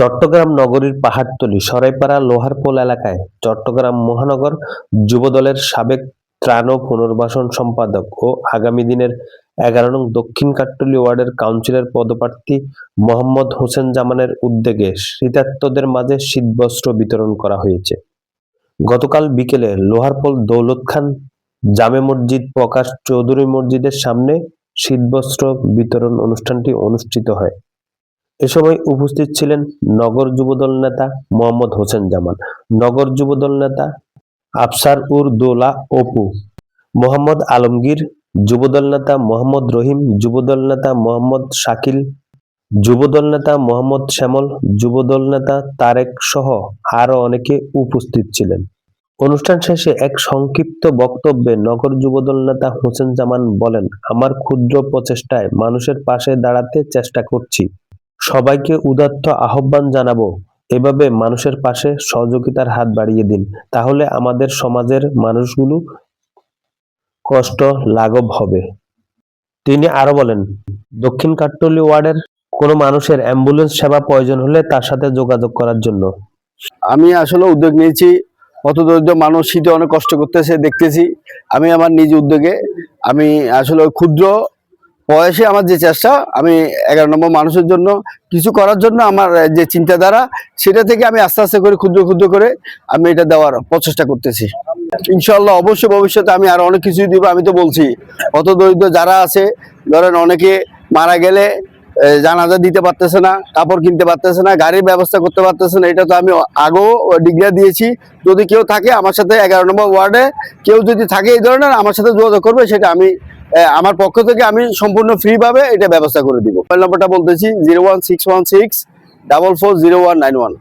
চট্টগ্রাম নগরীর পাহাড়তলী সরাইপাড়া লোহারপোল এলাকায় চট্টগ্রাম মহানগর যুবদলের সাবেক ত্রাণ ও পুনর্বাসন সম্পাদক ও আগামী দিনের ১১ নং দক্ষিণ কাট্টলী ওয়ার্ডের কাউন্সিলর পদপ্রার্থী মোহাম্মদ হোসেন জামানের উদ্যোগে শীতার্তদের মাঝে শীতবস্ত্র বিতরণ করা হয়েছে। গতকাল বিকেলে লোহারপোল দৌলত খান জামে মসজিদ প্রকাশ চৌধুরী মসজিদের সামনে শীতবস্ত্র বিতরণ অনুষ্ঠানটি অনুষ্ঠিত হয়। এ সময় উপস্থিত ছিলেন নগর যুবদল নেতা মোহাম্মদ হোসেন জামান, নগর যুবদল নেতা আফসার উর দৌলা অপু, মোহাম্মদ আলমগীর, যুবদল নেতা মোহাম্মদ রহিম, যুবদল নেতা মোহাম্মদ শাকিল, যুবদল নেতা মোহাম্মদ শ্যামল, যুবদল নেতা তারেক সহ আরো অনেকে উপস্থিত ছিলেন। অনুষ্ঠান শেষে এক সংক্ষিপ্ত বক্তব্যে নগর যুবদল নেতা হোসেন জামান বলেন, আমার ক্ষুদ্র প্রচেষ্টায় মানুষের পাশে দাঁড়াতে চেষ্টা করছি। সবাইকে উদাত্ত আহ্বান জানাবো, এভাবে মানুষের পাশে সহযোগিতার হাত বাড়িয়ে দিন, তাহলে আমাদের সমাজের মানুষগুলো কষ্ট লাঘব হবে। তিনি আরো বলেন, দক্ষিণ কাট্টলী ওয়ার্ডের কোনো মানুষের অ্যাম্বুলেন্স সেবা প্রয়োজন হলে তার সাথে যোগাযোগ করার জন্য আমি আসলে উদ্যোগ নিয়েছি। হতদরিদ্র মানুষ শীতে অনেক কষ্ট করতেছে দেখতেছি। আমি আমার নিজ উদ্যোগে আমি আসলে ক্ষুদ্র বয়সে আমার যে চেষ্টা, আমি 11 নম্বর মানুষের জন্য কিছু করার জন্য আমার যে চিন্তাধারা, সেটা থেকে আমি আস্তে আস্তে করে ক্ষুদ্র ক্ষুদ্র করে আমি এটা দেওয়ার প্রচেষ্টা করতেছি। ইনশাল্লাহ অবশ্যই ভবিষ্যতে আমি আরো অনেক কিছুই দিব। আমি তো বলছি হতদরিদ্র যারা আছে, ধরেন অনেকে মারা গেলে জানাজা দিতে পারতেছে না, কাপড় কিনতে পারতেছে না, গাড়ির ব্যবস্থা করতে পারতেছে না, এটা তো আমি আগেও ডিক্লেয়ার দিয়েছি। যদি কেউ থাকে আমার সাথে 11 নম্বর ওয়ার্ডে কেউ যদি থাকে এই ধরনের, আমার সাথে যোগাযোগ করবে, সেটা আমি আমার পক্ষ থেকে আমি সম্পূর্ণ ফ্রি ভাবে এটা ব্যবস্থা করে দিব। মোবাইল নম্বরটা বলতেছি 01616 440191।